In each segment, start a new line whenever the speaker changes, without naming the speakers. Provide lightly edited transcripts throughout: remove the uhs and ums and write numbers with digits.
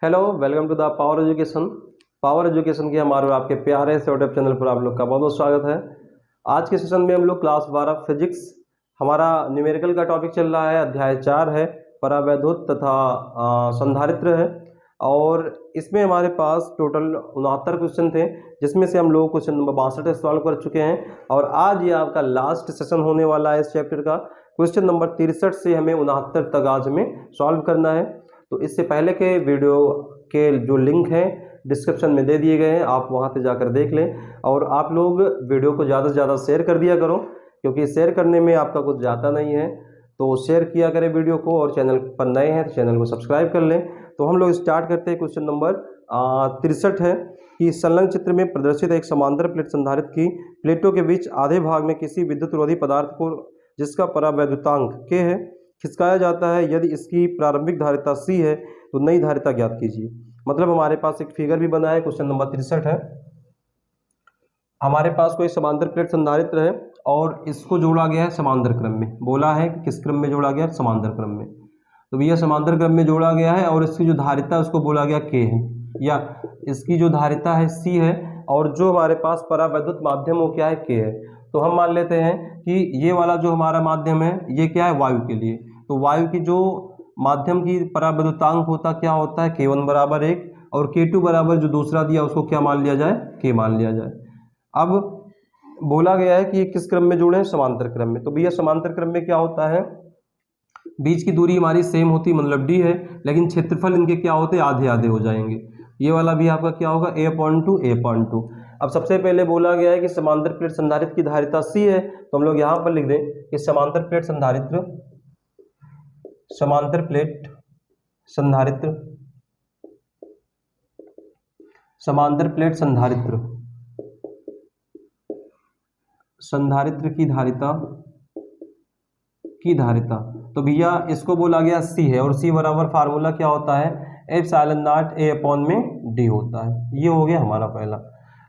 Hello, welcome to the power education. Power education के हमारे और आपके प्यारे से यूट्यूब चैनल पर आप लोग का बहुत बहुत स्वागत है। आज के सेशन में हम लोग क्लास 12 फिजिक्स, हमारा न्यूमेरिकल का टॉपिक चल रहा है। अध्याय 4 है, परावैद्युत तथा संधारित्र है। और इसमें हमारे पास टोटल 69 क्वेश्चन थे, जिसमें से हम लोग क्वेश्चन नंबर 62 सॉल्व कर चुके हैं। और आज ये आपका लास्ट सेशन होने वाला है इस चैप्टर का। क्वेश्चन नंबर 63 से हमें 69 तक आज हमें सॉल्व करना है। तो इससे पहले के वीडियो के जो लिंक हैं डिस्क्रिप्शन में दे दिए गए हैं, आप वहां से जाकर देख लें। और आप लोग वीडियो को ज़्यादा से ज़्यादा शेयर कर दिया करो, क्योंकि शेयर करने में आपका कुछ जाता नहीं है। तो शेयर किया करें वीडियो को, और चैनल पर नए हैं तो चैनल को सब्सक्राइब कर लें। तो हम लोग स्टार्ट करते हैं। क्वेश्चन नंबर 63 है कि संलग्न चित्र में प्रदर्शित एक समांतर प्लेट संधारित्र की प्लेटों के बीच आधे भाग में किसी विद्युत रोधी पदार्थ को, जिसका परावैद्युतांक K है, खिसकाया जाता है। यदि इसकी प्रारंभिक धारिता C है तो नई धारिता ज्ञात कीजिए। मतलब हमारे पास एक फिगर भी बना है। क्वेश्चन नंबर 63 है, हमारे पास कोई समांतर प्लेट संधारित्र है और इसको जोड़ा गया है समांतर क्रम में। बोला है कि किस क्रम में जोड़ा गया है? समांतर क्रम में। तो भैया समांतर क्रम में जोड़ा गया है और इसकी जो धारिता है उसको बोला गया K है, या इसकी जो धारिता है C है, और जो हमारे पास परावैद्युत माध्यम वो क्या है? K है। तो हम मान लेते हैं कि ये वाला जो हमारा माध्यम है ये क्या है? वायु के लिए। तो वायु की जो माध्यम की परावैद्युतांक होता क्या होता है? K1 बराबर 1, और K2 बराबर जो दूसरा दिया उसको क्या मान लिया जाए? K मान लिया जाए। अब बोला गया है कि ये किस क्रम में जुड़े हैं? समांतर क्रम में। तो भैया समांतर क्रम में क्या होता है? बीच की दूरी हमारी सेम होती मतलब D है, लेकिन क्षेत्रफल इनके क्या होते हैं? आधे आधे हो जाएंगे। ये वाला भी आपका क्या होगा? A/2 अब सबसे पहले बोला गया है कि समांतर प्लेट संधारित्र की धारिता C है, तो हम लोग यहाँ पर लिख दें कि समांतर प्लेट संधारित्र की धारिता। तो भैया इसको बोला गया C है, और C बराबर फार्मूला क्या होता है? ε0 A/d होता है। ये हो गया हमारा पहला।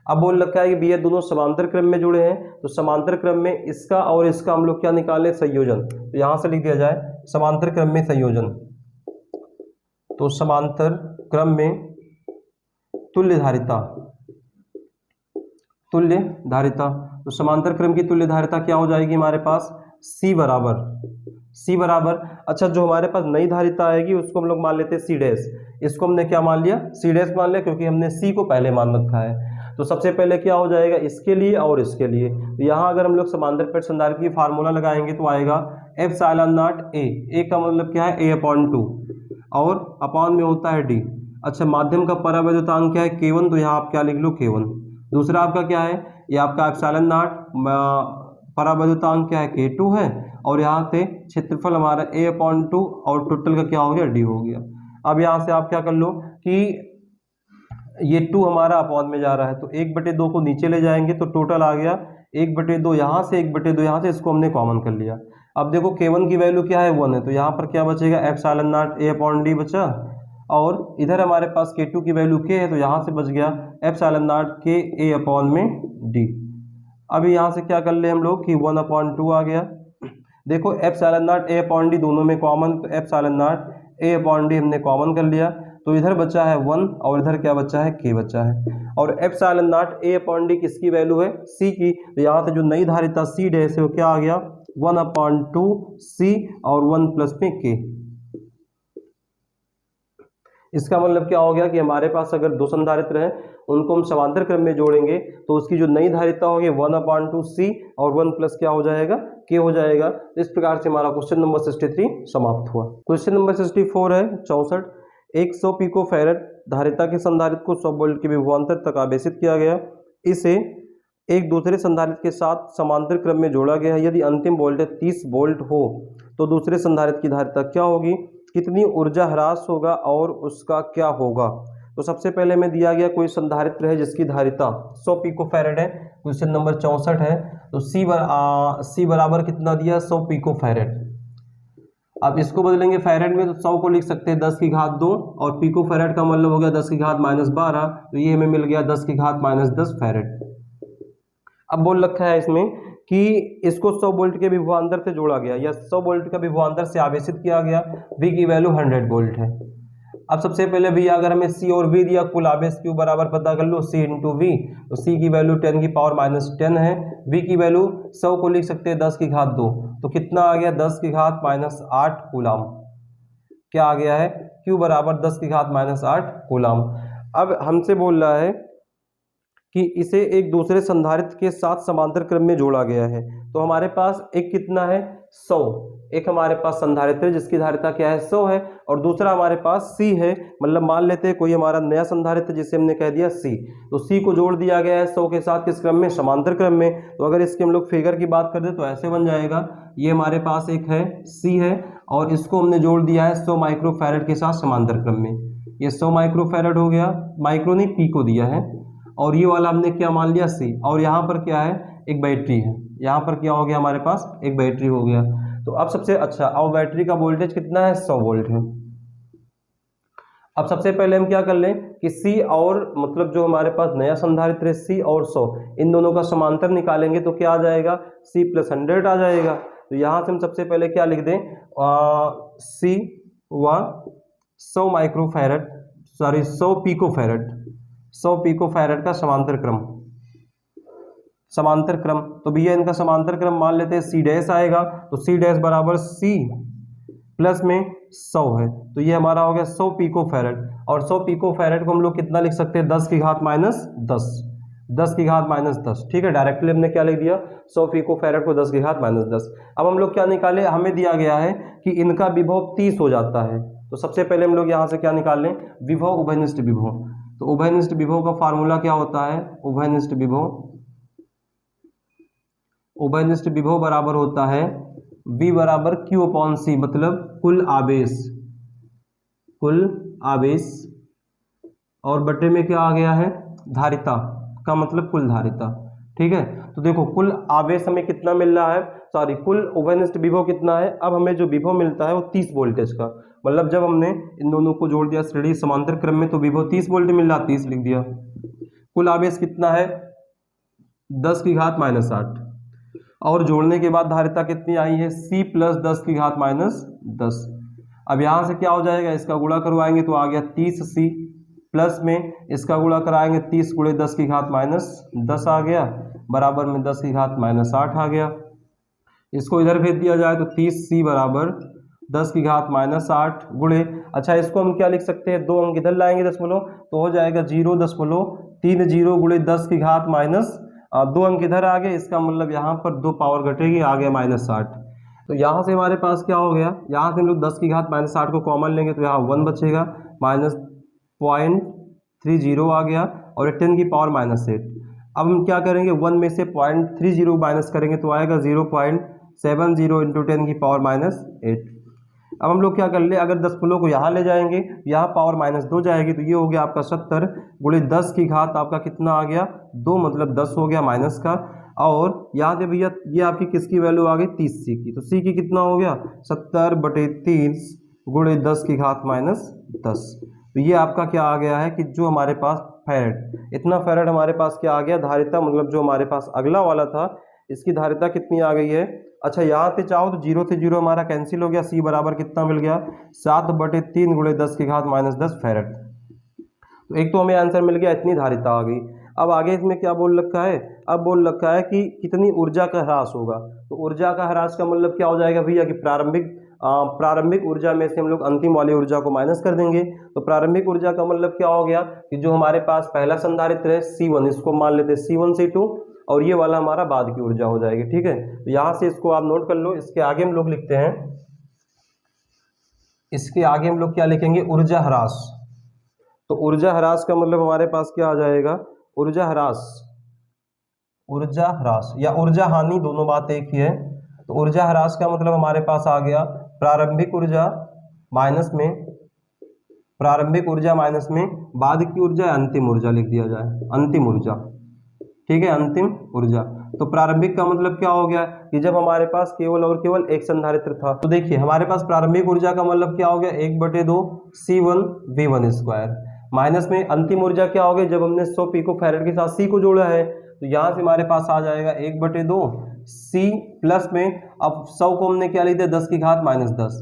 अब बोल रखा है कि भैया दोनों समांतर क्रम में जुड़े हैं, तो समांतर क्रम में इसका और इसका हम लोग क्या निकालें? संयोजन। तो यहां से लिख दिया जाए समांतर क्रम में संयोजन। तो समांतर क्रम में तुल्य धारिता। तो समांतर क्रम की तुल्य धारिता क्या हो जाएगी हमारे पास? C बराबर अच्छा, जो हमारे पास नई धारिता आएगी उसको हम लोग मान लेते हैं C'। इसको हमने क्या मान लिया? C' मान लिया, क्योंकि हमने C को पहले मान रखा है। तो सबसे पहले क्या हो जाएगा? इसके लिए और इसके लिए। तो यहाँ अगर हम लोग समांतर प्लेट संधारित्र की फार्मूला लगाएंगे तो आएगा ε0 A का मतलब क्या है? A/2, और अपान में होता है D। अच्छा, माध्यम का परावैद्युतांक क्या है? K1, तो यहाँ आप क्या लिख लो? K1। दूसरा आपका क्या है? ये आपका ε0 परावैद्युतांक क्या है? K2 है, और यहाँ से क्षेत्रफल हमारा A/2, और टोटल का क्या हो गया? D हो गया। अब यहाँ से आप क्या कर लो कि ये 2 हमारा अपॉन में जा रहा है, तो 1/2 को नीचे ले जाएंगे तो टोटल आ गया 1/2 यहाँ से, 1/2 यहाँ से, इसको हमने कॉमन कर लिया। अब देखो K1 की वैल्यू क्या है? 1 है, तो यहाँ पर क्या बचेगा? ε0 A/d बचा, और इधर हमारे पास K2 की वैल्यू K है, तो यहाँ से बच गया ε0 K A/d। अब यहाँ से क्या कर ले हम लोग कि 1/2 आ गया। देखो ε0 A/d दोनों में कॉमन, तो ε0 A/d हमने कॉमन कर लिया, तो इधर बचा है 1, और इधर क्या बचा है? K बचा है। और ε0 A/d किसकी वैल्यू है? C की। तो यहाँ से जो नई धारिता C है से वो क्या आ गया? 1/2 C और 1 प्लस में K। इसका मतलब क्या हो गया कि हमारे पास अगर दो संधारित्र हैं, उनको हम समांतर क्रम में जोड़ेंगे तो उसकी जो नई धारिता होगी 1/2 C और 1 प्लस क्या हो जाएगा? K हो जाएगा। इस प्रकार से हमारा क्वेश्चन नंबर 63 समाप्त हुआ। क्वेश्चन नंबर 64 है 64। 100 पिको फैरेड धारिता के संधारित्र को 100 वोल्ट के विभवांतर तक आवेशित किया गया। इसे एक दूसरे संधारित्र के साथ समांतर क्रम में जोड़ा गया है। यदि अंतिम वोल्टेज 30 वोल्ट हो तो दूसरे संधारित्र की धारिता क्या होगी? कितनी ऊर्जा ह्रास होगा और उसका क्या होगा? तो सबसे पहले में दिया गया कोई संधारित्र है जिसकी धारिता 100 पिको फैरेड है। क्वेश्चन नंबर 64 है। तो C बराबर कितना दिया? 100 पिको फैरेड। अब इसको बदलेंगे फैरेड में, तो 100 को लिख सकते हैं 10⁻2, और पिको फैरेड का मतलब हो गया 10⁻−12, तो ये हमें मिल गया 10⁻10 फैरेड। अब बोल रखा है इसमें कि इसको 100 वोल्ट के विभवांतर से जोड़ा गया, या 100 वोल्ट का विभवांतर से आवेशित किया गया। V की वैल्यू 100 वोल्ट है। अब सबसे पहले भैया अगर हमें C और V दिया, कुल आवेश Q बराबर पता कर लो C इंटू वी। तो C की वैल्यू 10 की पावर माइनस 10 है, V की वैल्यू 100 को लिख सकते हैं 10 की घात 2, तो कितना आ गया 10 की घात माइनस 8 कूलाम। क्या आ गया है, Q बराबर 10 की घात माइनस 8 कूलाम। अब हमसे बोल रहा है कि इसे एक दूसरे संधारित्र के साथ समांतर क्रम में जोड़ा गया है। तो हमारे पास एक कितना है 100, एक हमारे पास संधारित्र जिसकी धारिता क्या है 100 है, और दूसरा हमारे पास C है, मतलब मान लेते हैं कोई हमारा नया संधारित्र जिसे हमने कह दिया C, तो C को जोड़ दिया गया है 100 के साथ, किस क्रम में, समांतर क्रम में। तो अगर इसके हम लोग फिगर की बात कर दे तो ऐसे बन जाएगा, ये हमारे पास एक है C है और इसको हमने जोड़ दिया है 100 माइक्रोफैरड के साथ समांतर क्रम में, ये 100 माइक्रोफैरड हो गया, माइक्रो नहीं पी को दिया है, और ये वाला हमने क्या मान लिया C, और यहाँ पर क्या है एक बैटरी है, यहाँ पर क्या हो गया हमारे पास एक बैटरी हो गया। तो अब सबसे अच्छा, अब बैटरी का वोल्टेज कितना है 100 वोल्ट है। अब सबसे पहले हम क्या कर लें कि C और मतलब जो हमारे पास नया संधारित्र है C और 100, इन दोनों का समांतर निकालेंगे तो क्या आ जाएगा C प्लस 100 आ जाएगा। तो यहाँ से हम सबसे पहले क्या लिख दें, C व 100 माइक्रोफैरड, सॉरी 100 पिकोफैरड, 100 पिकोफैरड का समांतर क्रम, समांतर क्रम। तो भैया इनका समांतर क्रम मान लेते हैं C डैश आएगा, तो C डैश बराबर C प्लस में 100 है, तो ये हमारा हो गया 100 पिकोफैरड, और 100 पिकोफैरड को हम लोग कितना लिख सकते हैं 10 की घात माइनस 10, 10 की घात माइनस 10, ठीक है। डायरेक्टली हमने क्या लिख दिया 100 पिकोफैरड को 10 की घात माइनस 10। अब हम लोग क्या निकाले, हमें दिया गया है कि इनका विभव 30 हो जाता है, तो सबसे पहले हम लोग यहाँ से क्या निकाल लें, विभव उभयनिष्ठ विभव। तो उभयनिष्ठ विभव का फार्मूला क्या होता है, उभयनिष्ठ विभव, उभयनिष्ठ विभव बराबर होता है V बराबर Q अपॉन C, मतलब कुल आवेश, कुल आवेश, और बटे में क्या आ गया है धारिता का मतलब कुल धारिता, ठीक है। तो देखो कुल आवेश हमें कितना मिल रहा है, सॉरी कुल उभयनिष्ठ विभव कितना है, अब हमें जो विभव मिलता है वो 30 वोल्टेज का, मतलब जब हमने इन दोनों को जोड़ दिया श्रेणी समांतर क्रम में तो विभव 30 वोल्ट मिल रहा, 30 लिख दिया। कुल आवेश कितना है 10 की घात माइनस 8, और जोड़ने के बाद धारिता कितनी आई है C प्लस 10 की घात माइनस 10। अब यहाँ से क्या हो जाएगा, इसका गुणा करवाएंगे तो आ गया 30C, प्लस में इसका गुणा कराएंगे 30 गुणे 10 की घात माइनस 10 आ गया, बराबर में 10 की घात माइनस 8 आ गया। इसको इधर भेज दिया जाए तो 30C बराबर 10 की घात माइनस 8 गुणे, अच्छा इसको हम क्या लिख सकते हैं, 2 अंक इधर लाएंगे दशमलव तो हो जाएगा 0.30 गुणे 10 की घात माइनस 2 अंक इधर आ गए, इसका मतलब यहाँ पर 2 पावर घटेगी, आ गया माइनस 8। तो यहाँ से हमारे पास क्या हो गया, यहाँ से हम लोग 10 की घात माइनस 8 को कॉमन लेंगे तो यहाँ 1 बचेगा, माइनस 0.30 आ गया, और 10 की पावर माइनस 8। अब हम क्या करेंगे, 1 में से 0.30 माइनस करेंगे तो आएगा 0.70 इंटू 10 की पावर माइनस 8। अब हम लोग क्या कर ले, अगर दशमलव को यहाँ ले जाएंगे, यहाँ पावर माइनस 2 जाएगी, तो ये हो गया आपका 70 गुणे 10 की घात आपका कितना आ गया 2, मतलब 10 हो गया माइनस का, और यहाँ से भैया ये आपकी किसकी वैल्यू आ गई 30C की, तो C की कितना हो गया 70/30 गुणे 10 की घात माइनस 10। तो ये आपका क्या आ गया है कि जो हमारे पास फैरड, इतना फैरड हमारे पास क्या आ गया धारिता, मतलब जो हमारे पास अगला वाला था इसकी धारिता कितनी आ गई है। अच्छा यहाँ से चाहो तो 0 से 0 हमारा कैंसिल हो गया, C बराबर कितना मिल गया 7/3 गुणे 10 की घात माइनस 10 फैरड। तो एक तो हमें आंसर मिल गया, इतनी धारिता आ गई। अब आगे इसमें क्या बोल रखा है, अब बोल रखा है कि कितनी ऊर्जा का ह्रास होगा। तो ऊर्जा का ह्रास का मतलब क्या हो जाएगा भैया कि प्रारंभिक ऊर्जा में से हम लोग अंतिम वाली ऊर्जा को माइनस कर देंगे। तो प्रारंभिक ऊर्जा का मतलब क्या हो गया कि जो हमारे पास पहला संधारित्र है C1, इसको मान लेते हैं C1 C2, और ये वाला हमारा बाद की ऊर्जा हो जाएगी, ठीक है। तो यहाँ से इसको आप नोट कर लो। इसके आगे हम लोग लिखते हैं, इसके आगे हम लोग क्या लिखेंगे ऊर्जा ह्रास। तो ऊर्जा ह्रास का मतलब हमारे पास क्या आ जाएगा, ऊर्जा ह्रास, ऊर्जा ह्रास या ऊर्जा हानि दोनों बात एक ही है। तो ऊर्जा ह्रास का मतलब हमारे पास आ गया प्रारंभिक ऊर्जा माइनस में, प्रारंभिक ऊर्जा माइनस में बाद की ऊर्जा, अंतिम ऊर्जा लिख दिया जाए, अंतिम ऊर्जा, ठीक है, अंतिम ऊर्जा। तो प्रारंभिक का मतलब क्या हो गया कि जब हमारे पास केवल और केवल एक संधारित्र था। तो देखिए हमारे पास प्रारंभिक ऊर्जा का मतलब क्या हो गया 1/2 C1 V1 स्क्वायर, माइनस में अंतिम ऊर्जा क्या हो गई जब हमने 100 पिकोफैरड के साथ C को जोड़ा है, तो यहाँ से हमारे पास आ जाएगा 1/2 C प्लस में, अब 100 को हमने क्या लिख दिया 10 की घात माइनस 10,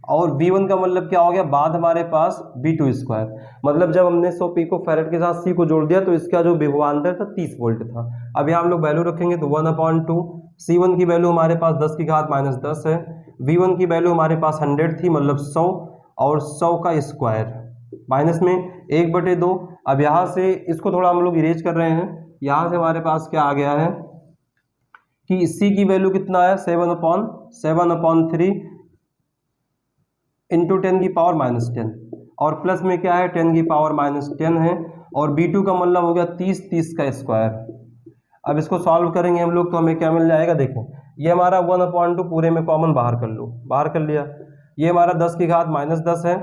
और V1 का मतलब क्या हो गया, बाद हमारे पास V2 स्क्वायर, मतलब जब हमने 100 पिको फैरेड के साथ C को जोड़ दिया तो इसका जो विभवांतर था 30 वोल्ट था। अब यहाँ हम लोग वैल्यू रखेंगे तो 1/2, C1 की वैल्यू हमारे पास 10 की घात -10 है, V1 की वैल्यू हमारे पास 100 थी मतलब 100, और 100 का स्क्वायर माइनस में 1/2। अब यहाँ से इसको थोड़ा हम लोग इरेज कर रहे हैं, यहाँ से हमारे पास क्या आ गया है कि C की वैल्यू कितना है 7/3 इंटू 10 की पावर -10, और प्लस में क्या है 10 की पावर -10 है, और B2 का मतलब हो गया 30 का स्क्वायर। अब इसको सॉल्व करेंगे हम लोग तो हमें क्या मिल जाएगा, देखो ये हमारा 1/2 पूरे में कॉमन बाहर कर लो, बाहर कर लिया, ये हमारा 10 की घात -10 है,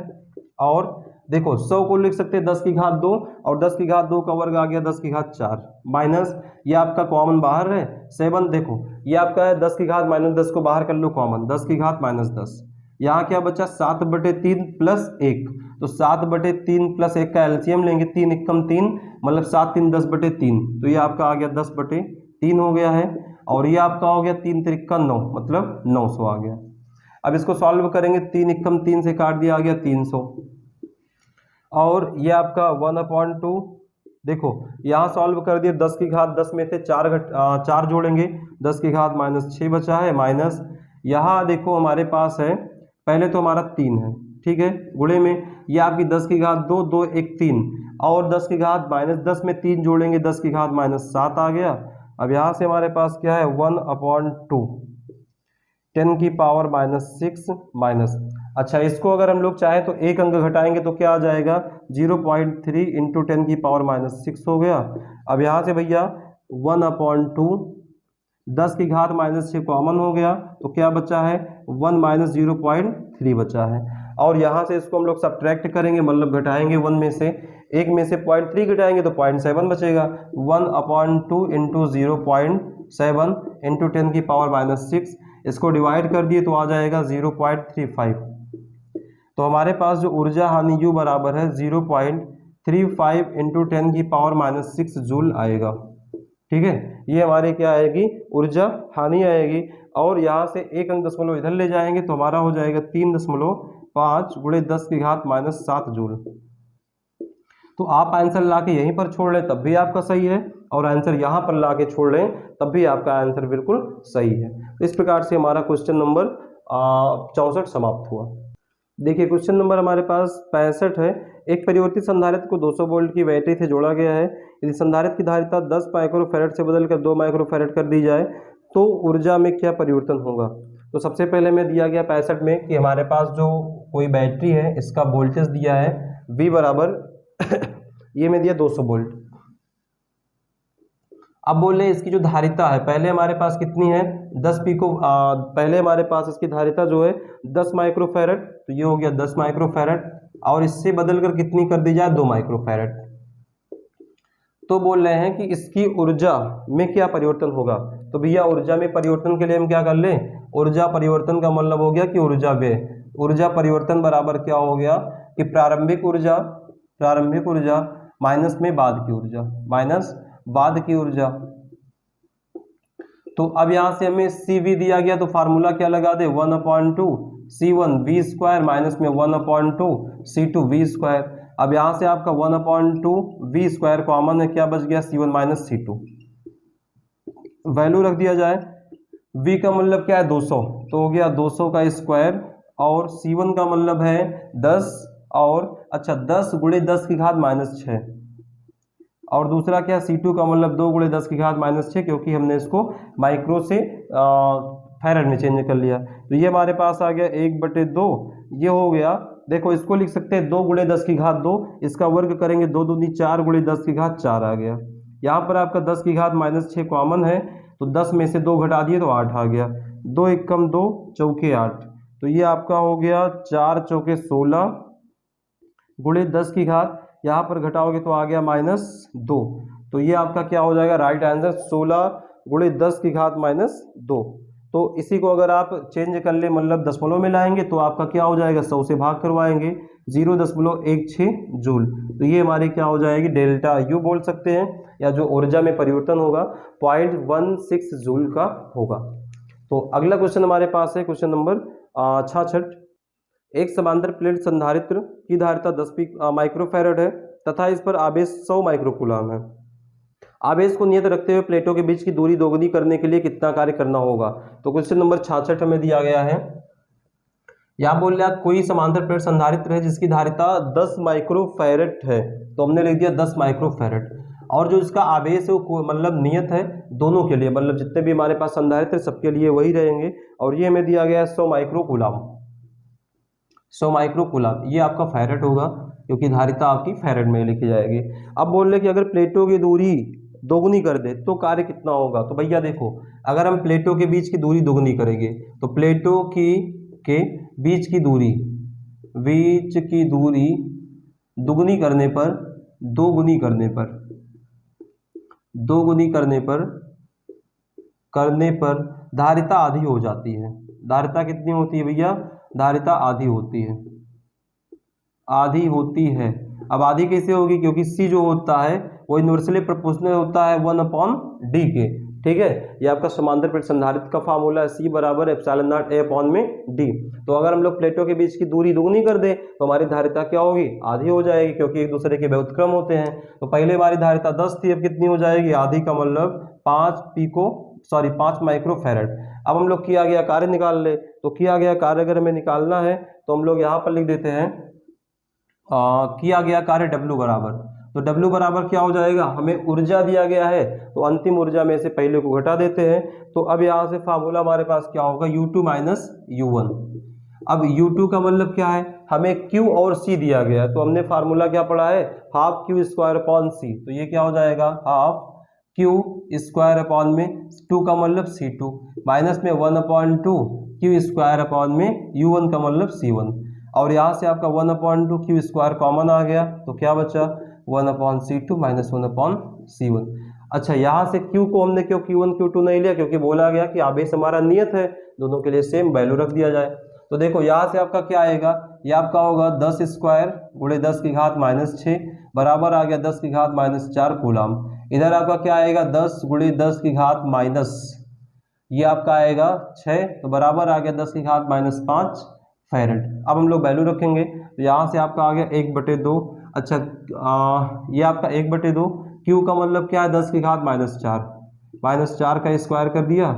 और देखो 100 को लिख सकते हैं 10 की घात 2, और 10 की घात 2 का वर्ग आ गया 10 की घात 4, माइनस ये आपका कॉमन बाहर है 7, देखो ये आपका है 10 की घात -10 को बाहर कर लो कॉमन, 10 की घात -10, यहाँ क्या बचा 7/3 प्लस 1, तो 7/3 प्लस 1 का एलसीएम लेंगे, 3 एकम 3 मतलब 7 3 10/3, तो ये आपका आ गया 10/3 हो गया है, और ये आपका हो गया 3 त्रिका 9 मतलब 900 आ गया। अब इसको सॉल्व करेंगे, 3 एकम 3 से काट दिया, आ गया 300, और ये आपका 1/2, देखो यहाँ सॉल्व कर दिए, 10 की घात 10 में से 4 जोड़ेंगे, 10 की घात -6 बचा है, माइनस यहाँ देखो हमारे पास है पहले तो हमारा 3 है, ठीक है, गुणे में ये आपकी 10 की घात 2 2 1 3, और 10 की घात -10 में 3 जोड़ेंगे, 10 की घात -7 आ गया। अब यहाँ से हमारे पास क्या है 1/2 10 की पावर -6 माइनस, अच्छा इसको अगर हम लोग चाहें तो एक अंक घटाएंगे तो क्या आ जाएगा 0.3 इंटू 10 की पावर -6 हो गया। अब यहाँ से भैया 1/2 10 की घात -6 कॉमन हो गया, तो क्या बचा है 1 - 0.3 बचा है, और यहाँ से इसको हम लोग सब्ट्रैक्ट करेंगे मतलब घटाएंगे 1 में से, एक में से 0.3 घटाएंगे तो 0.7 बचेगा, 1/2 इंटू 0.7 इंटू 10 की पावर -6, इसको डिवाइड कर दिए तो आ जाएगा 0.35, तो हमारे पास जो ऊर्जा हानि U बराबर है 0.35 इंटू 10 की पावर -6 जूल आएगा, ठीक है, ये हमारे क्या आएगी ऊर्जा हानि आएगी, और यहाँ से एक अंक दशमलव इधर ले जाएंगे तो हमारा हो जाएगा 3.5 गुणे 10 की घात -7 जूल। तो आप आंसर ला के यहीं पर छोड़ लें तब भी आपका सही है, और आंसर यहाँ पर ला के छोड़ लें तब भी आपका आंसर बिल्कुल सही है। तो इस प्रकार से हमारा क्वेश्चन नंबर 64 समाप्त हुआ। देखिए क्वेश्चन नंबर हमारे पास 65 है। एक परिवर्तित संधारित्र को 200 वोल्ट की बैटरी से जोड़ा गया है, यदि संधारित्र की धारिता 10 माइक्रोफैरड से बदलकर 2 माइक्रोफैरड कर दी जाए तो ऊर्जा में क्या परिवर्तन होगा। तो सबसे पहले में दिया गया 65 में कि हमारे पास जो कोई बैटरी है इसका वोल्टेज दिया है V बराबर ये में दिया 200 वोल्ट। अब बोल रहे इसकी जो धारिता है पहले हमारे पास कितनी है 10 पिको, पहले हमारे पास इसकी धारिता जो है 10 माइक्रोफैरड, तो ये हो गया 10 माइक्रोफैरड, और इससे बदलकर कितनी कर दी जाए 2 माइक्रोफैरड। तो बोल रहे हैं कि इसकी ऊर्जा में क्या परिवर्तन होगा। तो भैया ऊर्जा में परिवर्तन के लिए हम क्या कर लें, ऊर्जा परिवर्तन का मतलब हो गया कि ऊर्जा व्यय, ऊर्जा परिवर्तन बराबर क्या हो गया कि प्रारंभिक ऊर्जा माइनस में बाद की ऊर्जा, माइनस बाद की ऊर्जा। तो अब यहां से हमें CV दिया गया तो फार्मूला क्या लगा दे 1/2 C1 V स्क्वायर माइनस में 1/2 C2 V स्क्वायर। अब यहां से आपका 1/2 V स्क्वायर कॉमन है, क्या बच गया C1 माइनस C2, वैल्यू रख दिया जाए। V का मतलब क्या है 200, तो हो गया 200 का स्क्वायर, और C1 का मतलब है 10, और अच्छा 10 गुणे 10 की घात -6, और दूसरा क्या C2 का मतलब 2 गुणे 10 की घात -6, क्योंकि हमने इसको माइक्रो से फैरड में चेंज कर लिया। तो ये हमारे पास आ गया 1/2, ये हो गया, देखो इसको लिख सकते हैं 2 गुणे 10 की घात 2, इसका वर्ग करेंगे 2 दूनी 4 गुणे 10 की घात 4 आ गया। यहाँ पर आपका 10 की घात -6 कॉमन है, तो 10 में से 2 घटा दिए तो 8 आ गया, 2 एकम 2 चौके 8, तो ये आपका हो गया 4 चौके 16 गुणे 10 की घात, यहाँ पर घटाओगे तो आ गया -2, तो ये आपका क्या हो जाएगा राइट आंसर 16 गुणे 10 की घात -2। तो इसी को अगर आप चेंज कर ले मतलब दशमलव में लाएंगे तो आपका क्या हो जाएगा 100 से भाग करवाएंगे 0.16 जूल, तो ये हमारी क्या हो जाएगी डेल्टा U बोल सकते हैं, या जो ऊर्जा में परिवर्तन होगा 0.16 जूल का होगा। तो अगला क्वेश्चन हमारे पास है क्वेश्चन नंबर 66। एक समांतर प्लेट संधारित्र की धारिता 10 माइक्रोफैरड है तथा इस पर आवेश 100 माइक्रोकूलम है। आवेश को नियत रखते हुए प्लेटों के बीच की दूरी दोगुनी करने के लिए कितना कार्य करना होगा। तो क्वेश्चन नंबर 66 हमें दिया गया है। यहाँ बोल रहा कोई समांतर प्लेट संधारित्र है जिसकी धारिता 10 माइक्रोफैरड है, तो हमने लिख दिया 10 माइक्रोफैरड, और जो इसका आवेश है वो मतलब नियत है दोनों के लिए, मतलब जितने भी हमारे पास संधारित्र सबके लिए वही रहेंगे, और ये हमें दिया गया है 100 माइक्रोकूलम। 100 माइक्रोकूलम ये आपका फैरड होगा क्योंकि धारिता आपकी फैरड में लिखी जाएगी। अब बोल रहे कि अगर प्लेटों की दूरी दोगुनी कर दे तो कार्य कितना होगा। तो भैया देखो, अगर हम प्लेटों के बीच की दूरी दोगुनी करेंगे तो प्लेटों की के बीच की दूरी दुगुनी करने पर दोगुनी करने पर धारिता आधी हो जाती है। धारिता कितनी होती है भैया, धारिता आधी होती है। अब आधी कैसे होगी, क्योंकि C जो होता है वो इन्वर्सली प्रोपोर्शनल होता है 1/d के, ठीक है। ये आपका समांतर प्लेट संधारित्र का फार्मूला है, C बराबर एप्सिलॉन नॉट A/d। तो अगर हम लोग प्लेटों के बीच की दूरी दुगनी कर दें तो हमारी धारिता क्या होगी, आधी हो जाएगी, क्योंकि एक दूसरे के व्युत्क्रम होते हैं। तो पहले हमारी धारिता 10 थी, अब कितनी हो जाएगी, आधी का मतलब 5 माइक्रोफैरड। अब हम लोग किया गया कार्य निकाल ले, तो किया गया कार्य अगर हमें निकालना है तो हम लोग यहाँ पर लिख देते हैं किया गया कार्य W बराबर, तो W बराबर क्या हो जाएगा, हमें ऊर्जा दिया गया है तो अंतिम ऊर्जा में से पहले को घटा देते हैं। तो अब यहाँ से फार्मूला हमारे पास क्या होगा, U2 माइनस U1। अब U2 का मतलब क्या है, हमें Q और C दिया गया है, तो हमने फार्मूला क्या पढ़ा है, half Q square upon C। तो ये क्या हो जाएगा, हाफ Q स्क्वायर अपॉन में 2 का मतलब C2 माइनस में 1/2 Q स्क्वायर अपॉन में U1 का मतलब C1, और यहाँ से आपका 1/2 Q स्क्वायर कॉमन आ गया, तो क्या बचा 1/C2 माइनस 1/C1। अच्छा, यहाँ से Q को हमने क्यों Q1 Q2 नहीं लिया, क्योंकि बोला गया कि आवेश हमारा नियत है, दोनों के लिए सेम वैल्यू रख दिया जाए। तो देखो यहाँ से आपका क्या आएगा, ये आपका होगा 10 स्क्वायर गुणे 10 की घात -6 बराबर आ गया 10 की घात -4 कूलम। इधर आपका क्या आएगा, 10 गुणे 10 की घात माइनस, ये आपका आएगा 6, तो बराबर आ गया 10 की घात -5 फैरड। अब हम लोग वैल्यू रखेंगे, तो यहाँ से आपका आ गया 1/2। अच्छा, ये आपका 1/2, Q का मतलब क्या है, 10 की घात -4 का स्क्वायर कर दिया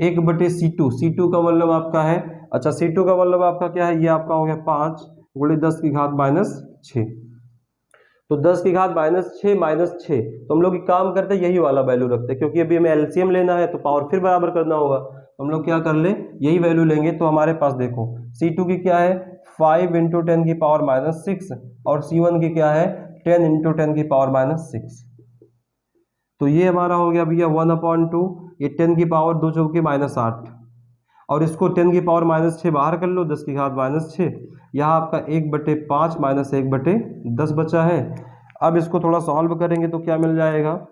1/C2। C2 का मतलब आपका है, अच्छा C2 का मतलब आपका क्या है, ये आपका हो गया 5 गुणे 10 की घात -6, तो 10 की घात -6 तो हम लोग एक काम करते हैं, यही वाला वैल्यू रखते हैं, क्योंकि अभी हमें एलसीएम लेना है तो पावर फिर बराबर करना होगा। तो हम लोग क्या कर ले, यही वैल्यू लेंगे। तो हमारे पास देखो C2 की क्या है 5 × 10 की पावर -6 और C1 की क्या है 10 × 10 की पावर -6। तो ये हमारा हो गया भैया 1/2, ये 10 की पावर 2 चौके -8, और इसको 10 की पावर -6 बाहर कर लो, 10 की घात -6, यहाँ आपका 1/5 माइनस 1/10 बचा है। अब इसको थोड़ा सॉल्व करेंगे तो क्या मिल जाएगा,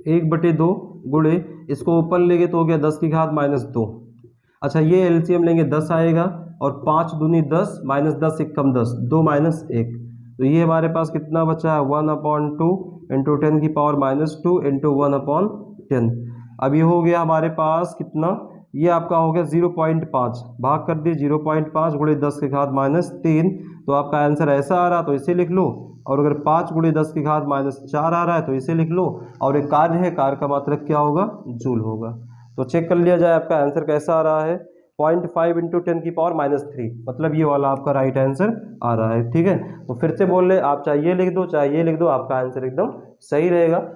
1/2 गुणे इसको ऊपर लेंगे तो हो गया 10 की घात -2। अच्छा, ये एलसीएम लेंगे 10 आएगा, और 5 दूनी 10 -10 एक कम 10, 2 - 1, तो ये हमारे पास कितना बचा है 1/2 × 10 की पावर -2 × 1/10। अब ये हो गया हमारे पास कितना, ये आपका हो गया 0.5, भाग कर दिए 0.5 गुणे 10 की घात -3, तो आपका आंसर ऐसा आ रहा तो इसे लिख लो, और अगर 5 गुणे 10 की घात -4 आ रहा है तो इसे लिख लो, और एक कार्य है, कार्य का मात्रक क्या होगा, जूल होगा। तो चेक कर लिया जाए आपका आंसर कैसा आ रहा है, 0.5 × 10 की पावर -3, मतलब ये वाला आपका राइट आंसर आ रहा है, ठीक है। तो फिर से बोल रहे, आप चाहे ये लिख दो चाहे ये लिख दो, आपका आंसर एकदम सही रहेगा।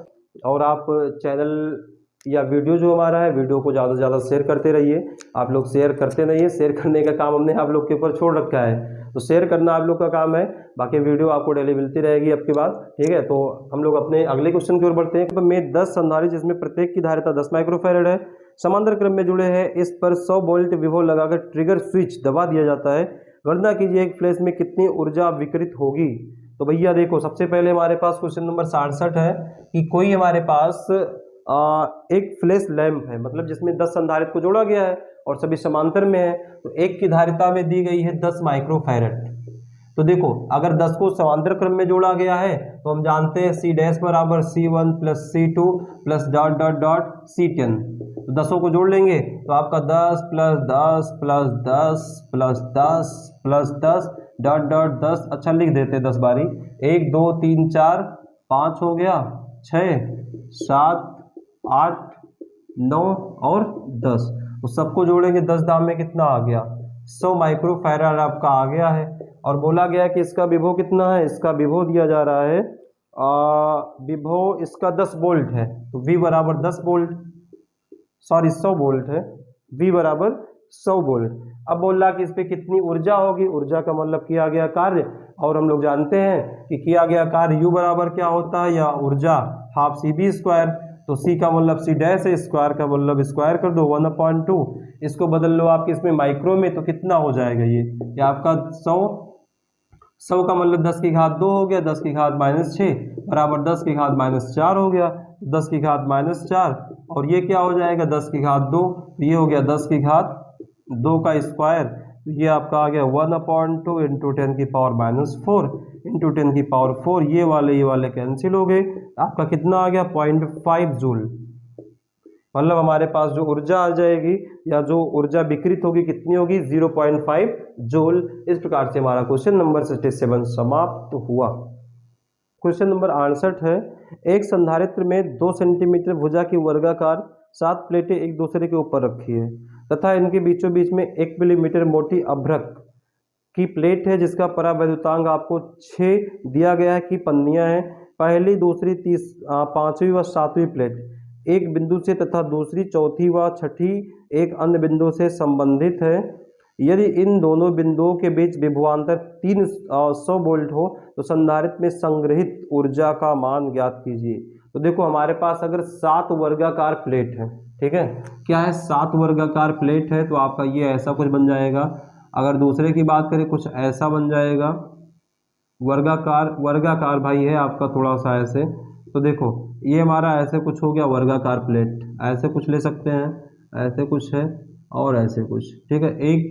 और आप चैनल या वीडियो जो हमारा है, वीडियो को ज़्यादा से ज़्यादा शेयर करते रहिए। आप लोग शेयर करते नहीं है, शेयर करने का काम हमने आप लोग के ऊपर छोड़ रखा है, तो शेयर करना आप लोग का काम है, बाकी वीडियो आपको डेली मिलती रहेगी अब की बात, ठीक है। तो हम लोग अपने अगले क्वेश्चन की ओर बढ़ते हैं। में 10 संधारित्र जिसमें प्रत्येक की धारिता 10 माइक्रोफैरड है, समांतर क्रम में जुड़े हैं, इस पर 100 वोल्ट विभव लगाकर ट्रिगर स्विच दबा दिया जाता है, गणना कीजिए एक फ्लैश में कितनी ऊर्जा विकिरित होगी। तो भैया देखो, सबसे पहले हमारे पास क्वेश्चन नंबर 67 है कि कोई हमारे पास एक फ्लैश लैंप है, मतलब जिसमें 10 संधारित्र को जोड़ा गया है और सभी समांतर में है, तो एक की धारिता में दी गई है 10 माइक्रोफैरड। तो देखो अगर 10 को समांतर क्रम में जोड़ा गया है तो हम जानते हैं सी डैश बराबर C1 plus C2 plus dot dot dot C10। तो 10 को जोड़ लेंगे तो आपका 10 plus 10 plus 10 plus 10 plus 10 dot dot 10। अच्छा लिख देते 10 बारी, 1 2 3 4 5 हो गया, 6 7 8 9 और 10। तो सबको जोड़ेंगे 10 दाम में कितना आ गया, 100 माइक्रोफैराड आपका आ गया है। और बोला गया कि इसका विभव कितना है, इसका विभव दिया जा रहा है विभव इसका 10 वोल्ट है, तो V बराबर 10 वोल्ट, सॉरी 100 वोल्ट है, V बराबर 100 वोल्ट। अब बोल रहा कि इस पे कितनी ऊर्जा होगी, ऊर्जा का मतलब किया गया कार्य, और हम लोग जानते हैं कि किया गया कार्य U बराबर क्या होता है, या ऊर्जा हाफ CB स्क्वायर। तो C का मतलब C डैश है, स्क्वायर का मतलब स्क्वायर कर दो 1/2। इसको बदल लो आपके इसमें माइक्रो में तो कितना हो जाएगा ये आपका 100 का मतलब 10 की घात 2 हो गया, 10 की घात -6 बराबर 10 की घात -4 हो गया, 10 की घात -4 और ये क्या हो जाएगा 10 की घात 2, ये हो गया 10 की घात 2 का स्क्वायर, तो ये आपका आ गया 1/2 इंटू 10 की पावर -4 इंटू 10 की पावर 4। ये वाले कैंसिल हो गए, आपका कितना आ गया 0.5 जूल। मतलब हमारे पास जो ऊर्जा आ जाएगी या जो ऊर्जा विकृत होगी कितनी होगी 0.5 जूल। इस प्रकार से हमारा क्वेश्चन नंबर 67 समाप्त हुआ। क्वेश्चन नंबर 68 है, एक संधारित्र में 2 सेंटीमीटर भुजा की वर्गाकार 7 प्लेटें एक दूसरे के ऊपर रखी है तथा इनके बीचों बीच में 1 मिलीमीटर मोटी अभ्रक की प्लेट है जिसका परावैद्युतांक आपको 6 दिया गया है कि पन्नियां हैं। पहली दूसरी 5वीं व 7वीं प्लेट एक बिंदु से तथा दूसरी 4थी व 6ठी एक अन्य बिंदु से संबंधित है। यदि इन दोनों बिंदुओं के बीच विभवांतर 300 वोल्ट हो तो संधारित्र में संग्रहित ऊर्जा का मान ज्ञात कीजिए। तो देखो हमारे पास अगर 7 वर्गाकार प्लेट है, ठीक है, क्या है 7 वर्गाकार प्लेट है, तो आपका ये ऐसा कुछ बन जाएगा। अगर दूसरे की बात करें कुछ ऐसा बन जाएगा, वर्गाकार भाई है आपका थोड़ा सा ऐसे। तो देखो ये हमारा ऐसे कुछ हो गया वर्गाकार प्लेट, ऐसे कुछ ले सकते हैं, ऐसे कुछ है और ऐसे कुछ, ठीक है। 1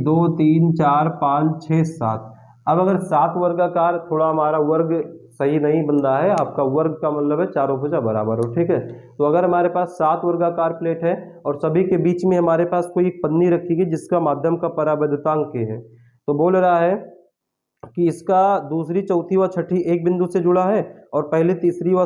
2 3 4 5 6 7। अब अगर 7 वर्गाकार, थोड़ा हमारा वर्ग सही नहीं बन रहा है, आपका वर्ग का मतलब है चारों भुजा बराबर हो, ठीक है। तो अगर हमारे पास 7 वर्गाकार प्लेट है और सभी के बीच में हमारे पास कोई एक पन्नी रखी गई जिसका माध्यम का परावैद्युतांक K है, तो बोल रहा है कि इसका दूसरी 4थी व 6ठी एक बिंदु से जुड़ा है और पहली 3री व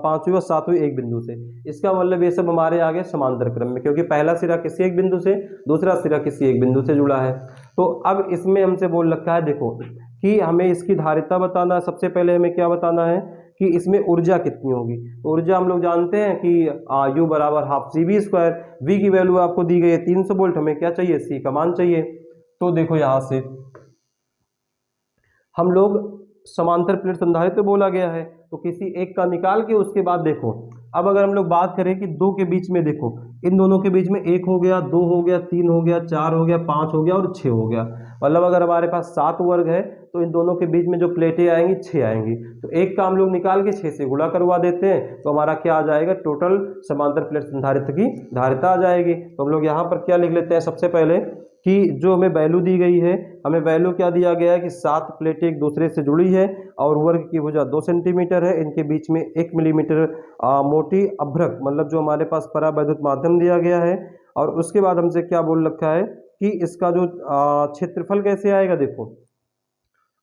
5वीं व 7वीं एक बिंदु से। इसका मतलब ये सब हमारे आगे समांतर क्रम में, क्योंकि पहला सिरा किसी एक बिंदु से, दूसरा सिरा किसी एक बिंदु से जुड़ा है। तो अब इसमें हमसे बोल रखा है देखो कि हमें इसकी धारिता बताना है। सबसे पहले हमें क्या बताना है कि इसमें ऊर्जा कितनी होगी। तो ऊर्जा हम लोग जानते हैं कि U बराबर हाफ CB स्क्वायर, V की वैल्यू आपको दी गई है 300 वोल्ट, हमें क्या चाहिए C का मान चाहिए। तो देखो यहाँ से हम लोग समांतर प्लेट संधारित्र बोला गया है तो किसी एक का निकाल के उसके बाद देखो, अब अगर हम लोग बात करें कि 2 के बीच में, देखो इन दोनों के बीच में 1 हो गया, 2 हो गया, 3 हो गया, 4 हो गया, 5 हो गया और 6 हो गया। मतलब अगर हमारे पास 7 वर्ग है तो इन दोनों के बीच में जो प्लेटें आएंगी 6 आएंगी। तो एक का हम लोग निकाल के 6 से गुणा करवा देते हैं तो हमारा क्या आ जाएगा, टोटल समांतर प्लेट संधारित्र की धारिता आ जाएगी। तो हम लोग यहाँ पर क्या लिख लेते हैं, सबसे पहले कि जो हमें वैल्यू दी गई है, हमें वैल्यू क्या दिया गया है कि 7 प्लेटें एक दूसरे से जुड़ी है और वर्ग की भुजा 2 सेंटीमीटर है, इनके बीच में 1 मिलीमीटर मोटी अभ्रक मतलब जो हमारे पास परावैद्युत माध्यम दिया गया है। और उसके बाद हमसे क्या बोल रखा है कि इसका जो क्षेत्रफल कैसे आएगा। देखो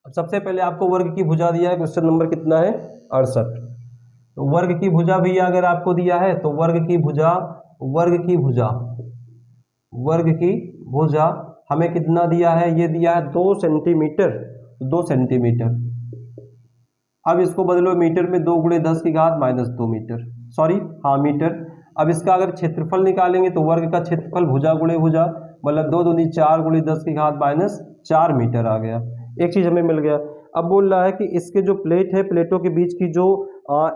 अब सबसे पहले आपको वर्ग की भुजा दिया है, क्वेश्चन नंबर कितना है 68। तो वर्ग की भुजा भी अगर आपको दिया है तो वर्ग की भुजा हमें कितना दिया है, ये दिया है 2 सेंटीमीटर, 2 सेंटीमीटर। अब इसको बदलो मीटर में, 2 × 10 की घात -2 मीटर, सॉरी हाँ मीटर। अब इसका अगर क्षेत्रफल निकालेंगे तो वर्ग का क्षेत्रफल भुजा गुणे भुजा मतलब 2 दूनी 4 × 10 की घात -4 मीटर आ गया। एक चीज हमें मिल गया। अब बोल रहा है कि इसके जो प्लेट है, प्लेटों के बीच की जो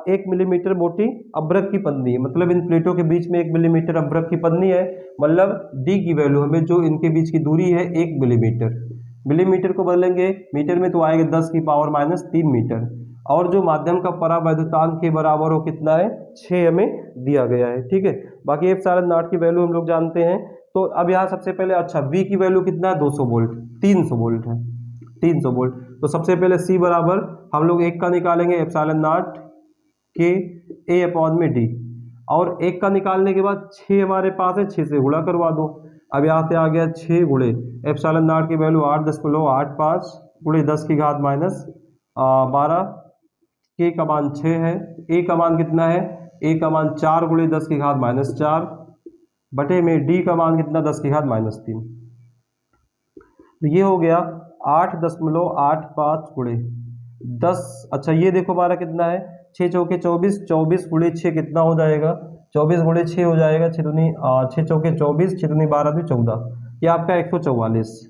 1 मिलीमीटर मोटी अभ्रक की पन्नी है, मतलब इन प्लेटों के बीच में 1 मिलीमीटर अभ्रक की पन्नी है, मतलब D की वैल्यू हमें जो इनके बीच की दूरी है 1 मिलीमीटर, मिलीमीटर को बदलेंगे मीटर में तो आएगा 10 की पावर -3 मीटर। और जो माध्यम का परावैद्युतांक के बराबर हो कितना है 6 हमें दिया गया है, ठीक है। बाकी एप्सिलॉन नॉट की वैल्यू हम लोग जानते हैं तो अब यहाँ सबसे पहले अच्छा V की वैल्यू कितना है 200 वोल्ट, 300 वोल्ट है, 300 वोल्ट। तो सबसे पहले C बराबर हम लोग एक का निकालेंगे एप्सिलॉन नॉट के A अपॉन में D, और एक का निकालने के बाद 6 हमारे पास है, 6 से गुणा करवा दो। अब यहाँ से आ गया 6 गुणे एप्सिलॉन नॉट की वैल्यू 8.85 गुणे 10 की घात माइनस 12, के का मान 6 है, ए का मान कितना है, ए का मान 4 गुणे 10 की घात माइनस 4 बटे में डी का मान कितना 10 की घात माइनस 3। तो ये हो गया 8.85 गुणे 10। अच्छा ये देखो हमारा कितना है, 6 चौके 24, 24 गुणे 6 कितना हो जाएगा, 24 गुणे 6 हो जाएगा, 6 चौके 24, 6 दूनी 12 2 14, ये आपका 144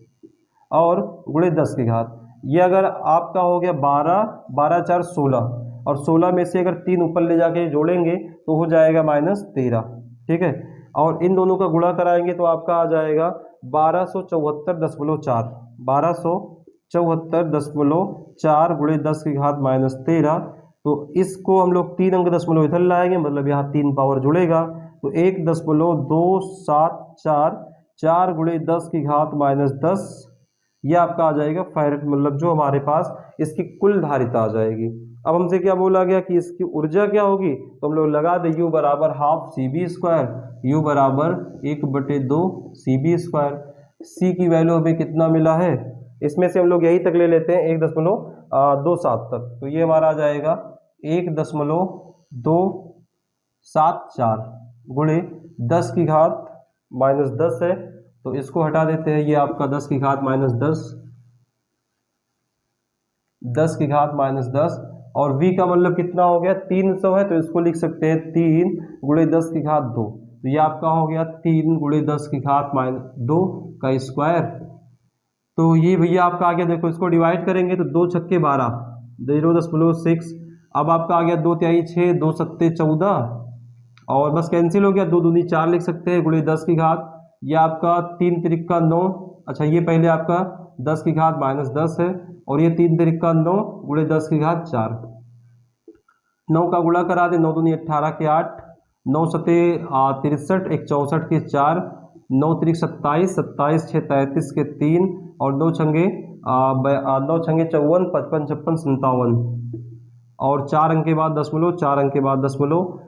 और गुणे 10 की घात। ये अगर आपका हो गया 12, 12 4 16, और 16 में से अगर 3 ऊपर ले जाके जोड़ेंगे तो हो जाएगा -13, ठीक है। और इन दोनों का गुणा कराएंगे तो आपका आ जाएगा 1274.4, 1274.4 गुणे 10 की घात -13। तो इसको हम लोग 3 अंक दशमलव इधर लाएंगे, मतलब यहाँ 3 पावर जुड़ेगा, तो 1.274 4 गुणे 10 की घात -10, ये आपका आ जाएगा फैरेड, मतलब जो हमारे पास इसकी कुल धारिता आ जाएगी। अब हमसे क्या बोला गया कि इसकी ऊर्जा क्या होगी, तो हम लोग लगा दे U बराबर हाफ CV², U बराबर 1/2 CV²। C की वैल्यू हमें कितना मिला है, इसमें से हम लोग यही तक ले लेते हैं 1.27 तक, तो ये हमारा आ जाएगा 1.274 गुणे 10 की घात -10 है, तो इसको हटा देते हैं, ये आपका 10 की घात -10, 10 की घात -10, और V का मतलब कितना हो गया 300 है, तो इसको लिख सकते हैं 3 गुणे 10 की घात 2, तो ये आपका हो गया 3 गुणे 10 की घात -2 का स्क्वायर। तो ये भैया आपका आ गया, देखो इसको डिवाइड करेंगे तो 2 छक्के 12, 0.6, अब आपका आ गया 2 तिहाई 6, 2 सत्ते 14, और बस कैंसिल हो गया, 2 दूनी 4 लिख सकते हैं गुणे 10 की घात, ये आपका 3 तिरिक्का 9, अच्छा ये पहले आपका 10 की घात -10 है, और ये 3 तिरिक्का 9 गुणे 10 की घात 4, 9 का गुणा करा दे, 9 दूनी 18 के 8, 9 सते 63, 1 64 के 4, 9 तिरिक 27, 27 6 33 के 3, और 9 छंगे 54, 55 56 57, और 4 अंक के बाद दशमलव, 4 अंक के बाद दशमलव,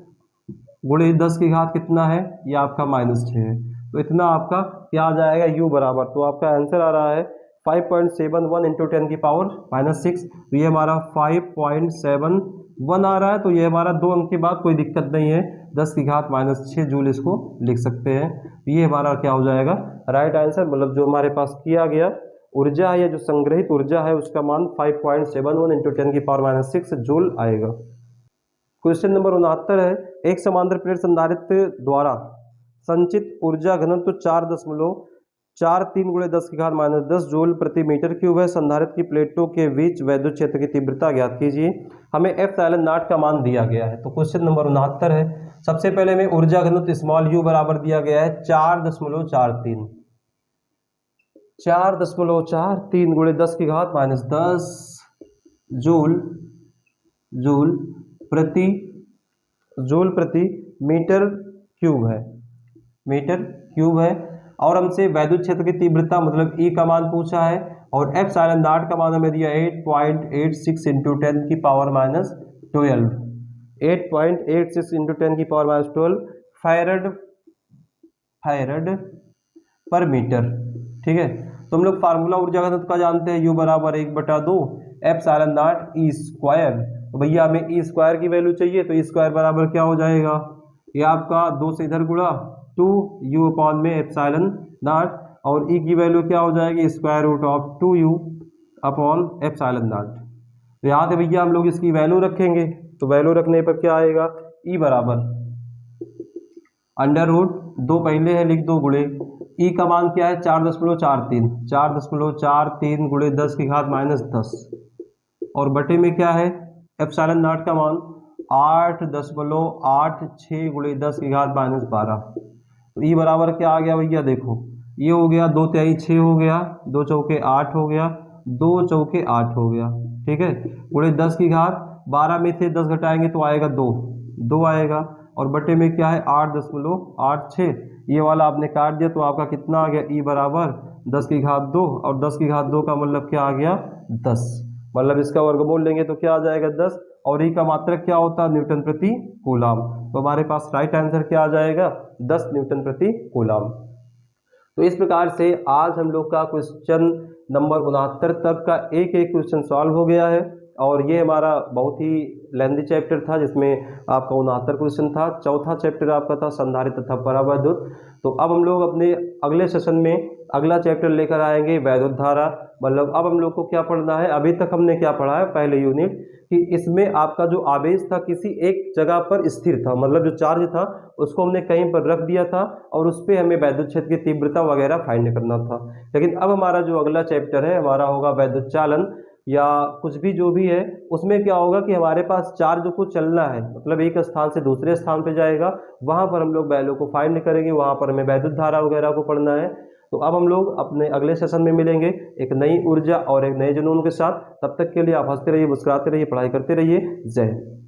गुणे 10 की घात कितना है, ये आपका -6 है। तो इतना आपका क्या आ जाएगा U बराबर, तो आपका आंसर आ रहा है 5.71 × 10 की पावर -6, तो ये हमारा 5.71 आ रहा है। तो ये हमारा 2 अंक के बाद कोई दिक्कत नहीं है, 10 की घात -6 जूल इसको लिख सकते हैं। ये हमारा क्या हो जाएगा राइट आंसर, मतलब जो हमारे पास किया गया ऊर्जा है या जो संग्रहित ऊर्जा है उसका मान 5.71 × 10 की पावर -6 जूल आएगा। क्वेश्चन नंबर 69 है, एक समांतर प्लेट संधारित्र द्वारा संचित ऊर्जा घनत्व 4.43 गुणे 10 की घात -10 जूल प्रति मीटर क्यूब है। संधारित्र की प्लेटों के बीच वैद्युत क्षेत्र की तीव्रता ज्ञात कीजिए। हमें एप्सिलॉन नॉट का मान दिया गया है। तो क्वेश्चन नंबर 69 है, सबसे पहले में ऊर्जा घनत्व स्मॉल u बराबर दिया गया है 4.43, 4.43 गुणे 10 की घात -10 जूल प्रति मीटर क्यूब है, मीटर क्यूब है। और हमसे वैद्युत क्षेत्र की तीव्रता मतलब E का मान पूछा है, और एप्सिलॉन नॉट का मान हमें दिया 8.86 × 10 की पावर -12, 8.86 × 10 की पावर -12 फैरड पर मीटर, ठीक है। तो हम लोग फार्मूला ऊर्जा घनत्व का जानते हैं, U बराबर 1/2 एप्सिलॉन नॉट E²। तो भैया हमें E² की वैल्यू चाहिए, तो E² बराबर क्या हो जाएगा, ये आपका 2 से इधर गुणा 2U अपॉन में एप्सिलॉन नॉट, और E की वैल्यू क्या हो जाएगी √2U अपॉन एप्सिलॉन नॉट। तो यहाँ से भैया हम लोग इसकी वैल्यू रखेंगे, तो वैल्यू रखने पर क्या आएगा, E बराबर √2 पहले है लिख दो, गुणे E का मान क्या है 4.43 गुणे 10 की घात -10, और बटे में क्या है एप्सिलॉन नॉट का मान 8.86 गुणे 10 की घात -12। तो E बराबर क्या आ गया भैया, देखो ये हो गया 2 तिहाई 6 हो गया, 2 चौके 8 हो गया, 2 चौके 8 हो गया, ठीक है, गुणे 10 की घात 12 में से 10 घटाएंगे तो आएगा 2 आएगा, और बटे में क्या है 8.86, ये वाला आपने काट दिया तो आपका कितना आ गया, ई बराबर 10 की घात 2, और 10 की घात 2 का मतलब क्या आ गया 10, मतलब इसका वर्गमूल लेंगे तो क्या आ जाएगा 10, और ई का मात्रक क्या होता है न्यूटन प्रति कूलाम। तो हमारे पास राइट आंसर क्या आ जाएगा 10 न्यूटन प्रति कूलाम। तो इस प्रकार से आज हम लोग का क्वेश्चन नंबर 69 तक का एक एक क्वेश्चन सॉल्व हो गया है, और ये हमारा बहुत ही लेंथी चैप्टर था जिसमें आपका 69 क्वेश्चन था। चौथा चैप्टर आपका था संधारित्र तथा परावैद्युत। तो अब हम लोग अपने अगले सेशन में अगला चैप्टर लेकर आएंगे वैद्युत धारा। मतलब अब हम लोग को क्या पढ़ना है, अभी तक हमने क्या पढ़ा है पहले यूनिट कि इसमें आपका जो आवेश था किसी एक जगह पर स्थिर था, मतलब जो चार्ज था उसको हमने कहीं पर रख दिया था और उस पर हमें वैद्युत क्षेत्र की तीव्रता वगैरह फाइंड करना था। लेकिन अब हमारा जो अगला चैप्टर है हमारा होगा वैद्युत चालन, या कुछ भी जो भी है उसमें क्या होगा कि हमारे पास चार्ज को चलना है, मतलब एक स्थान से दूसरे स्थान पर जाएगा, वहां पर हम लोग वैल्यू को फाइंड करेंगे, वहां पर हमें वैद्युत धारा वगैरह को पढ़ना है। तो अब हम लोग अपने अगले सेशन में मिलेंगे एक नई ऊर्जा और एक नए जुनून के साथ। तब तक के लिए आप हंसते रहिए, मुस्कुराते रहिए, पढ़ाई करते रहिए। जय हिंद।